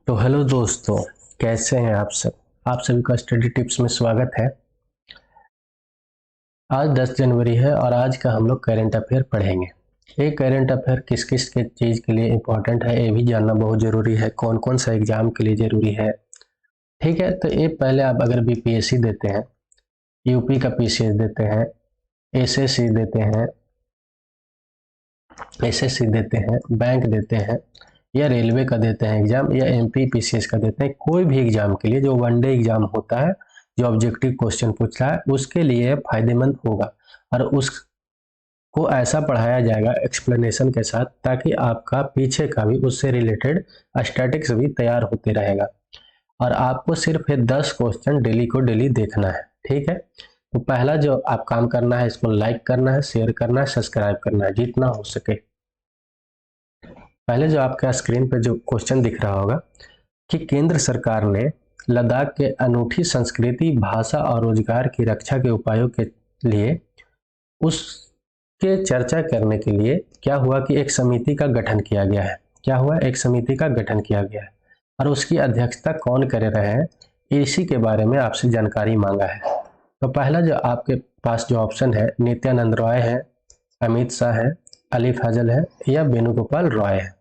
तो हेलो दोस्तों, कैसे हैं आप सब। आप सभी का स्टडी टिप्स में स्वागत है। आज 10 जनवरी है और आज का हम लोग करंट अफेयर पढ़ेंगे। ये करंट अफेयर किस किस के चीज़ के लिए इम्पोर्टेंट है ये भी जानना बहुत ज़रूरी है, कौन कौन सा एग्जाम के लिए ज़रूरी है। ठीक है, तो ये पहले आप अगर बीपीएससी देते हैं, यूपी का पीसीएस देते हैं, एसएससी देते हैं, बैंक देते हैं, या रेलवे का देते हैं एग्जाम, या एमपी पीसीएस का देते हैं, कोई भी एग्जाम के लिए जो वनडे एग्जाम होता है, जो ऑब्जेक्टिव क्वेश्चन पूछ रहा है, उसके लिए फायदेमंद होगा। और उसको ऐसा पढ़ाया जाएगा एक्सप्लेनेशन के साथ, ताकि आपका पीछे का भी उससे रिलेटेड स्टैटिक्स भी तैयार होते रहेगा। और आपको सिर्फ ये 10 क्वेश्चन डेली को डेली देखना है। ठीक है, तो पहला जो आप काम करना है, इसको लाइक करना है, शेयर करना है, सब्सक्राइब करना है जितना हो सके। पहले जो आपका स्क्रीन पे जो क्वेश्चन दिख रहा होगा कि केंद्र सरकार ने लद्दाख के अनूठी संस्कृति, भाषा और रोजगार की रक्षा के उपायों के लिए उसके चर्चा करने के लिए क्या हुआ कि एक समिति का गठन किया गया है। क्या हुआ? एक समिति का गठन किया गया है और उसकी अध्यक्षता कौन कर रहे हैं, इसी के बारे में आपसे जानकारी मांगा है। तो पहला जो आपके पास जो ऑप्शन है, नित्यानंद रॉय है, अमित शाह है, अली फजल है, या वेणुगोपाल रॉय है।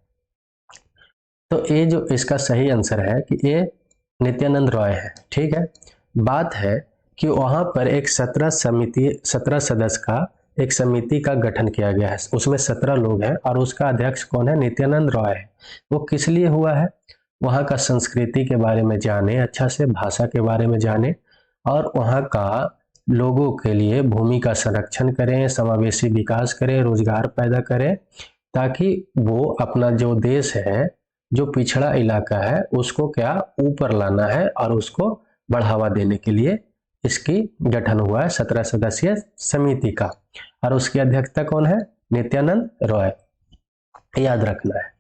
तो ये जो इसका सही आंसर है कि ये नित्यानंद रॉय है। ठीक है, बात है कि वहां पर एक 17 सदस्य का एक समिति का गठन किया गया है, उसमें 17 लोग हैं और उसका अध्यक्ष कौन है? नित्यानंद रॉय है। वो किस लिए हुआ है? वहां का संस्कृति के बारे में जाने, अच्छा से भाषा के बारे में जाने, और वहां का लोगों के लिए भूमि का संरक्षण करें, समावेशी विकास करें, रोजगार पैदा करें, ताकि वो अपना जो देश है, जो पिछड़ा इलाका है, उसको क्या ऊपर लाना है और उसको बढ़ावा देने के लिए इसकी गठन हुआ है 17 सदस्यीय समिति का। और उसकी अध्यक्षता कौन है? नित्यानंद रॉय, याद रखना है।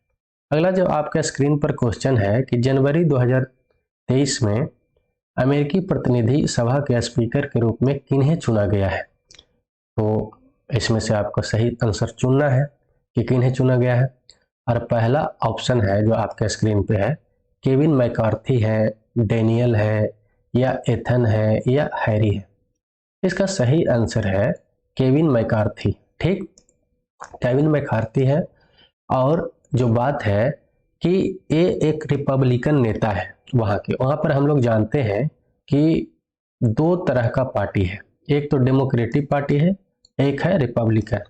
अगला जो आपका स्क्रीन पर क्वेश्चन है कि जनवरी 2023 में अमेरिकी प्रतिनिधि सभा के स्पीकर के रूप में किन्हें चुना गया है। तो इसमें से आपको सही आंसर चुनना है कि किन्हें चुना गया है। और पहला ऑप्शन है जो आपके स्क्रीन पे है, केविन मैकार्थी है, डेनियल है, या एथन है, या हैरी है। इसका सही आंसर है केविन मैकार्थी। ठीक, केविन मैकार्थी है। और जो बात है कि ये एक रिपब्लिकन नेता है वहाँ पर हम लोग जानते हैं कि 2 तरह का पार्टी है, एक तो डेमोक्रेटिक पार्टी है, एक है रिपब्लिकन।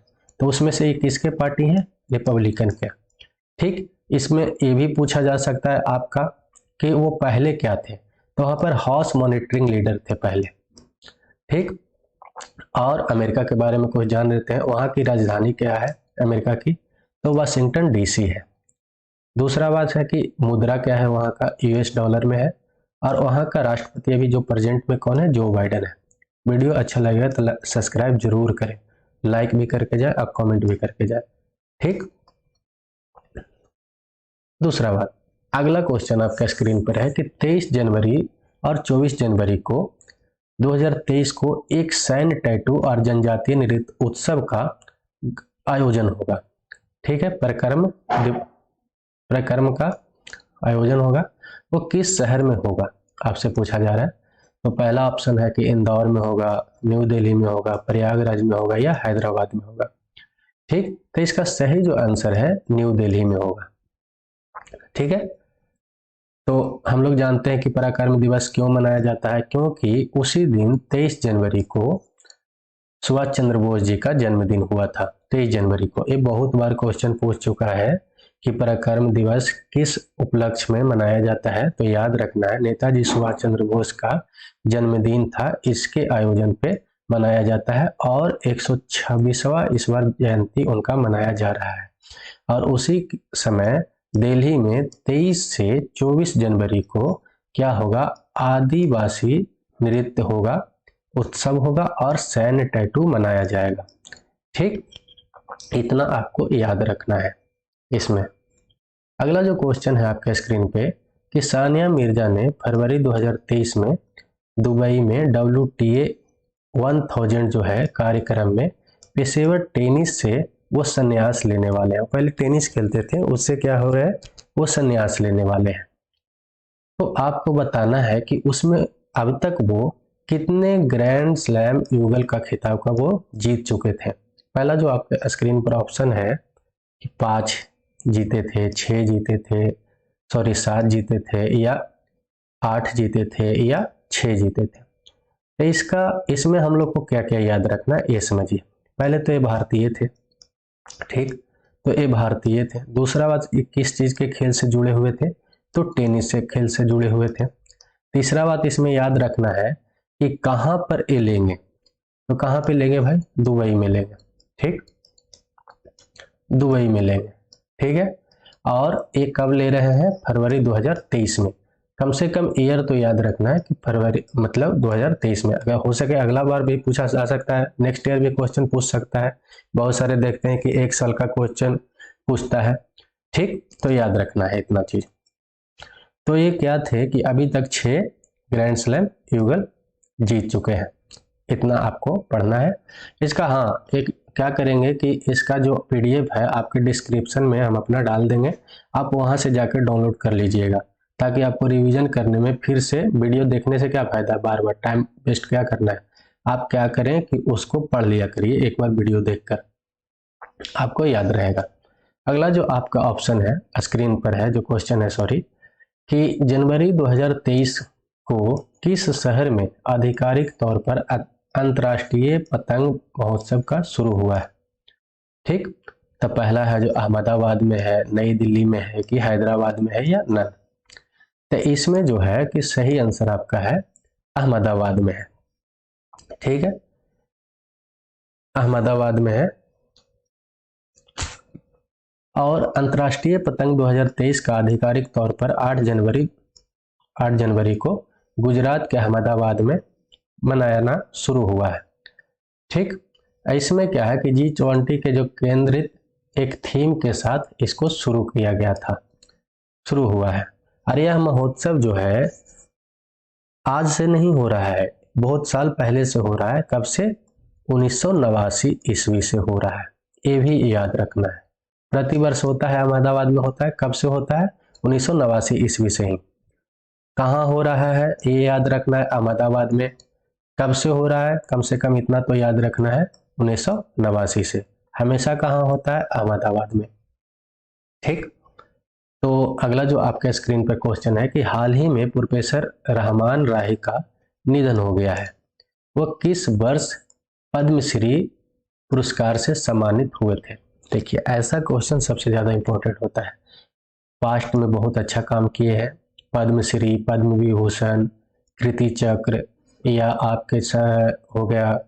तो उसमें से एक किसके पार्टी है? रिपब्लिकन के। ठीक, इसमें ये भी पूछा जा सकता है आपका कि वो पहले क्या थे। तो वहां पर हाउस मॉनिटरिंग लीडर थे पहले। ठीक, और अमेरिका के बारे में कुछ जान लेते हैं। वहां की राजधानी क्या है अमेरिका की? तो वाशिंगटन डीसी है। दूसरा बात है कि मुद्रा क्या है वहां का? यूएस डॉलर में है। और वहां का राष्ट्रपति अभी जो प्रेजेंट में कौन है? जो बाइडेन है। वीडियो अच्छा लगेगा तो सब्सक्राइब जरूर करें, लाइक भी करके जाए और कमेंट भी करके जाए। ठीक, दूसरा बात, अगला क्वेश्चन आपका स्क्रीन पर है कि 23 जनवरी और 24 जनवरी को 2023 को एक सैन्य टैटू और जनजातीय नृत्य उत्सव का आयोजन होगा। ठीक है, प्रकर्म का आयोजन होगा। वो किस शहर में होगा आपसे पूछा जा रहा है। तो पहला ऑप्शन है कि इंदौर में होगा, न्यू दिल्ली में होगा, प्रयागराज में होगा, या हैदराबाद में होगा। ठीक, तो इसका सही जो आंसर है न्यू दिल्ली में होगा। ठीक है, तो हम लोग जानते हैं कि पराक्रम दिवस क्यों मनाया जाता है, क्योंकि उसी दिन 23 जनवरी को सुभाष चंद्र बोस जी का जन्मदिन हुआ था। 23 जनवरी को ये बहुत बार क्वेश्चन पूछ चुका है कि पराक्रम दिवस किस उपलक्ष्य में मनाया जाता है। तो याद रखना है, नेताजी सुभाष चंद्र बोस का जन्मदिन था, इसके आयोजन पे मनाया जाता है और 126वां इस बार जयंती उनका मनाया जा रहा है। और उसी समय दिल्ली में 23 से 24 जनवरी को क्या होगा? आदिवासी नृत्य होगा, उत्सव होगा और सैन्य टैटू मनाया जाएगा। ठीक, इतना आपको याद रखना है इसमें। अगला जो क्वेश्चन है आपके स्क्रीन पे कि सानिया मिर्जा ने फरवरी 2023 में दुबई में WTA 1000 जो है कार्यक्रम में पेशेवर टेनिस से वो संन्यास लेने वाले हैं। पहले टेनिस खेलते थे, उससे क्या हो रहा है? वो संन्यास लेने वाले हैं। तो आपको बताना है कि उसमें अब तक वो कितने ग्रैंड स्लैम युगल का खिताब का वो जीत चुके थे। पहला जो आपके स्क्रीन पर ऑप्शन है कि 5 जीते थे, 6 जीते थे, सॉरी 7 जीते थे, या 8 जीते थे, या 6 जीते थे। तो इसमें हम लोग को क्या क्या याद रखना है ये समझिए। पहले तो ये भारतीय थे, ठीक, तो ये भारतीय थे। दूसरा बात, ये किस चीज के खेल से जुड़े हुए थे, तो टेनिस से खेल से जुड़े हुए थे। तीसरा बात इसमें याद रखना है कि कहाँ पर ये लेंगे, तो कहाँ पे लेंगे भाई, दुबई में लेंगे, ठीक, दुबई में लेंगे, ठीक है। और ये कब ले रहे हैं, फरवरी 2023 में। कम से कम ईयर तो याद रखना है कि फरवरी मतलब 2023 में। अगर हो सके अगला बार भी पूछा जा सकता है, नेक्स्ट ईयर भी क्वेश्चन पूछ सकता है। बहुत सारे देखते हैं कि 1 साल का क्वेश्चन पूछता है, ठीक, तो याद रखना है इतना चीज। तो ये क्या थे कि अभी तक 6 ग्रैंड स्लैम युगल जीत चुके हैं, इतना आपको पढ़ना है इसका। हाँ, एक क्या करेंगे कि इसका जो पीडीएफ है आपके डिस्क्रिप्शन में हम अपना डाल देंगे, आप वहां से जाकर डाउनलोड कर लीजिएगा, ताकि आपको रिवीजन करने में फिर से वीडियो देखने से क्या फायदा है, बार बार टाइम वेस्ट क्या करना है। आप क्या करें कि उसको पढ़ लिया करिए एक बार वीडियो देखकर, आपको याद रहेगा। अगला जो आपका ऑप्शन है स्क्रीन पर है, जो क्वेश्चन है सॉरी, कि जनवरी 2023 को किस शहर में आधिकारिक तौर पर अंतर्राष्ट्रीय पतंग महोत्सव का शुरू हुआ है, ठीक। तो पहला है जो अहमदाबाद में है, नई दिल्ली में है, कि हैदराबाद में है, या नन। तो इसमें जो है कि सही आंसर आपका है अहमदाबाद में है, ठीक है, अहमदाबाद में है। और अंतर्राष्ट्रीय पतंग 2023 का आधिकारिक तौर पर 8 जनवरी को गुजरात के अहमदाबाद में मनाना शुरू हुआ है, ठीक। इसमें क्या है कि G20 के जो केंद्रित एक थीम के साथ इसको शुरू किया गया था, शुरू हुआ है। और यह महोत्सव जो है आज से नहीं हो रहा है, बहुत साल पहले से हो रहा है। कब से, 1989 ईस्वी से हो रहा है, ये भी याद रखना है। प्रतिवर्ष होता है, अहमदाबाद में होता है। कब से होता है, 1989 ईस्वी से ही। कहाँ हो रहा है ये याद रखना है, अहमदाबाद में। कब से हो रहा है, कम से कम इतना तो याद रखना है, 1989 से। हमेशा कहाँ होता है, अहमदाबाद में, ठीक। तो अगला जो आपके स्क्रीन पर क्वेश्चन है कि हाल ही में प्रोफेसर रहमान राही का निधन हो गया है, वह किस वर्ष पद्मश्री पुरस्कार से सम्मानित हुए थे। देखिए, ऐसा क्वेश्चन सबसे ज्यादा इंपॉर्टेंट होता है। पास्ट में बहुत अच्छा काम किए हैं, पद्मश्री, पद्म विभूषण, कीर्ति चक्र, या आपके हो गया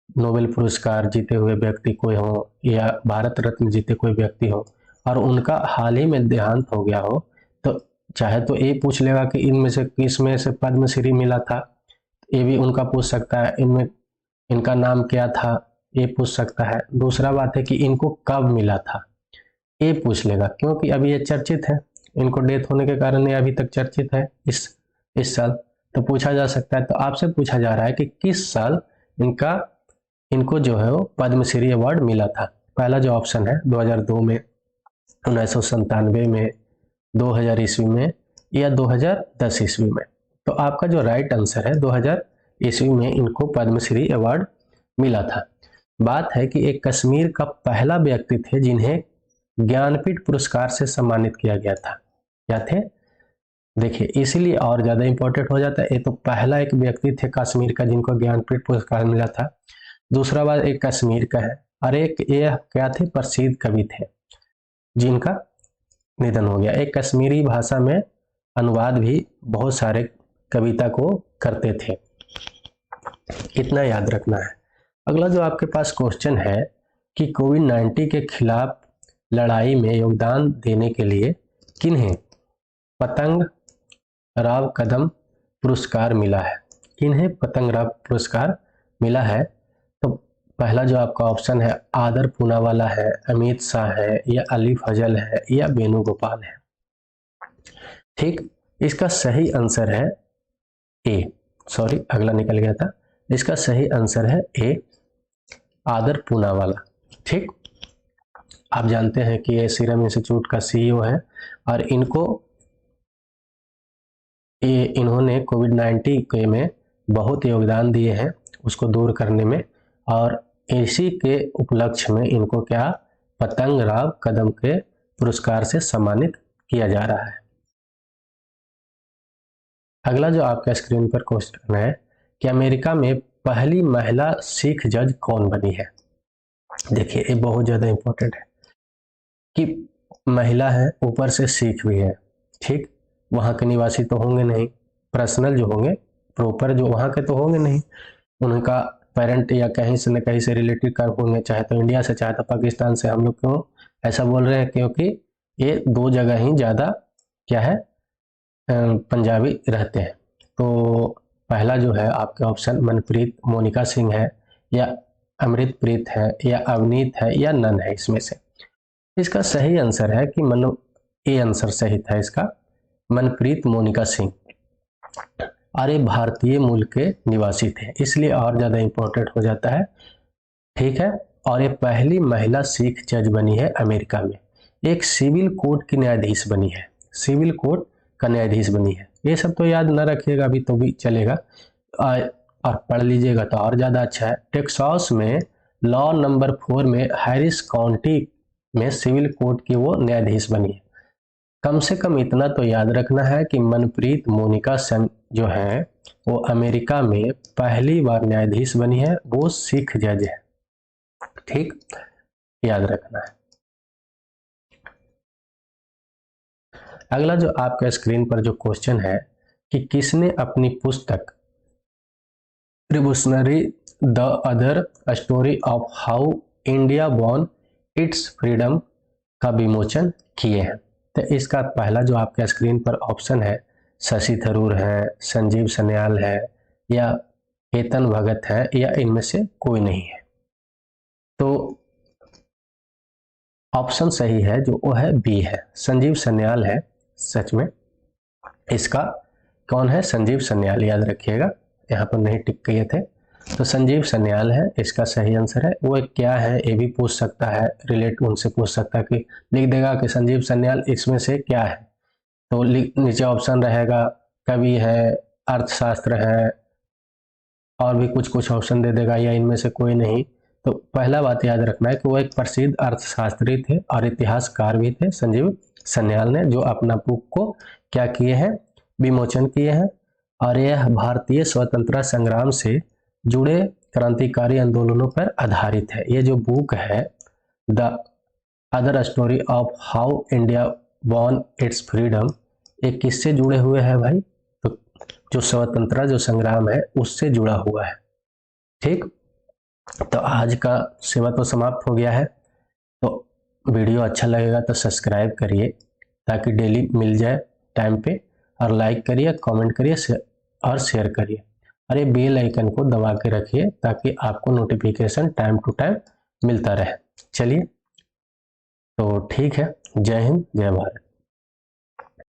नोबेल पुरस्कार जीते हुए व्यक्ति कोई हो, या भारत रत्न जीते कोई व्यक्ति हो, और उनका हाल ही में देहांत हो गया हो, तो चाहे तो ये पूछ लेगा कि इनमें से किस में से पद्मश्री मिला था, ये भी उनका पूछ सकता है। इनमें इनका नाम क्या था, ये पूछ सकता है। दूसरा बात है कि इनको कब मिला था, ये पूछ लेगा, क्योंकि अभी ये चर्चित है, इनको डेथ होने के कारण ये अभी तक चर्चित है इस साल, तो पूछा जा सकता है। तो आपसे पूछा जा रहा है कि किस साल इनको जो है वो पद्मश्री अवार्ड मिला था। पहला जो ऑप्शन है 2002 में, 1997 में, 2000 ईस्वी में, या 2010 ईस्वी में। तो आपका जो राइट आंसर है 2000 ईस्वी में इनको पद्मश्री अवार्ड मिला था। बात है कि एक कश्मीर का पहला व्यक्ति थे जिन्हें ज्ञानपीठ पुरस्कार से सम्मानित किया गया था। क्या थे, देखिए इसीलिए और ज्यादा इंपॉर्टेंट हो जाता है। ये तो पहला एक व्यक्ति थे कश्मीर का जिनको ज्ञानपीठ पुरस्कार मिला था। दूसरा बात एक कश्मीर का है, और एक ये क्या थे, प्रसिद्ध कवि थे जिनका निधन हो गया। एक कश्मीरी भाषा में अनुवाद भी बहुत सारे कविता को करते थे, इतना याद रखना है। अगला जो आपके पास क्वेश्चन है कि कोविड-19 के खिलाफ लड़ाई में योगदान देने के लिए किन्हें पतंग राव कदम पुरस्कार मिला है, किन्हें पतंग राव पुरस्कार मिला है। तो पहला जो आपका ऑप्शन है आदर पूनावाला है, अमित शाह है, या अली फजल है, या वेणुगोपाल है, ठीक। इसका सही आंसर है ए, सॉरी अगला निकल गया था। इसका सही आंसर है ए, आदर पूनावाला, ठीक। आप जानते हैं कि ये सीरम इंस्टीट्यूट का सीईओ है, और ये इन्होंने कोविड-19 के में बहुत योगदान दिए हैं उसको दूर करने में, और इसी के उपलक्ष्य में इनको क्या पतंगराव कदम के पुरस्कार से सम्मानित किया जा रहा है। अगला जो आपका स्क्रीन पर क्वेश्चन है कि अमेरिका में पहली महिला सिख जज कौन बनी है। देखिए ये बहुत ज़्यादा इम्पोर्टेंट है कि महिला है, ऊपर से सिख भी है, ठीक। वहाँ के निवासी तो होंगे नहीं, पर्सनल जो होंगे, प्रॉपर जो वहाँ के तो होंगे नहीं, उनका पेरेंट या कहीं से न कहीं से रिलेटिव का होंगे, चाहे तो इंडिया से चाहे तो पाकिस्तान से। हम लोग क्यों ऐसा बोल रहे हैं, क्योंकि ये दो जगह ही ज़्यादा क्या है पंजाबी रहते हैं। तो पहला जो है आपके ऑप्शन मनप्रीत मोनिका सिंह है, या अमृतप्रीत है, या अवनीत है, या नन है। इसमें से इसका सही आंसर है कि ये आंसर सही था इसका, मनप्रीत मोनिका सिंह। और ये भारतीय मूल के निवासी थे, इसलिए और ज़्यादा इम्पोर्टेंट हो जाता है, ठीक है। और ये पहली महिला सिख जज बनी है अमेरिका में। एक सिविल कोर्ट की न्यायाधीश बनी है, सिविल कोर्ट का न्यायाधीश बनी है। ये सब तो याद न रखिएगा अभी तो भी चलेगा, और पढ़ लीजिएगा तो और ज़्यादा अच्छा है। टेक्सास में लॉ नंबर 4 में हैरिस काउंटी में सिविल कोर्ट की वो न्यायाधीश बनी है। कम से कम इतना तो याद रखना है कि मनप्रीत मोनिका सिंह जो है वो अमेरिका में पहली बार न्यायाधीश बनी है, वो सिख जज है, ठीक, याद रखना है। अगला जो आपका स्क्रीन पर जो क्वेश्चन है कि किसने अपनी पुस्तक revolutionary the other story of how India won it's freedom का विमोचन किए हैं। तो इसका पहला जो आपके स्क्रीन पर ऑप्शन है शशि थरूर है, संजीव सन्याल है, या केतन भगत है, या इनमें से कोई नहीं है। तो ऑप्शन सही है जो वो है बी है, संजीव सन्याल है। सच में इसका कौन है, संजीव सन्याल, याद रखिएगा, यहाँ पर नहीं टिक किए थे। तो संजीव सन्याल है इसका सही आंसर है। वो क्या है ये भी पूछ सकता है, रिलेट उनसे पूछ सकता है कि लिख देगा कि संजीव सन्याल इसमें से क्या है, तो नीचे ऑप्शन रहेगा कवि है, अर्थशास्त्र है, और भी कुछ कुछ ऑप्शन दे देगा, या इनमें से कोई नहीं। तो पहला बात याद रखना है कि वो एक प्रसिद्ध अर्थशास्त्री थे और इतिहासकार भी थे संजीव सन्याल ने, जो अपना बुक को क्या किए हैं, विमोचन किए हैं। और यह भारतीय स्वतंत्रता संग्राम से जुड़े क्रांतिकारी आंदोलनों पर आधारित है। ये जो बुक है the other story of how India won it's freedom, ये किससे जुड़े हुए हैं भाई, तो जो स्वतंत्रता जो संग्राम है उससे जुड़ा हुआ है, ठीक। तो आज का सेवा तो समाप्त हो गया है। तो वीडियो अच्छा लगेगा तो सब्सक्राइब करिए ताकि डेली मिल जाए टाइम पे, और लाइक करिए, कमेंट करिए और शेयर करिए, और ये बेल आइकन को दबा के रखिए ताकि आपको नोटिफिकेशन टाइम टू टाइम मिलता रहे। चलिए तो ठीक है, जय हिंद जय भारत।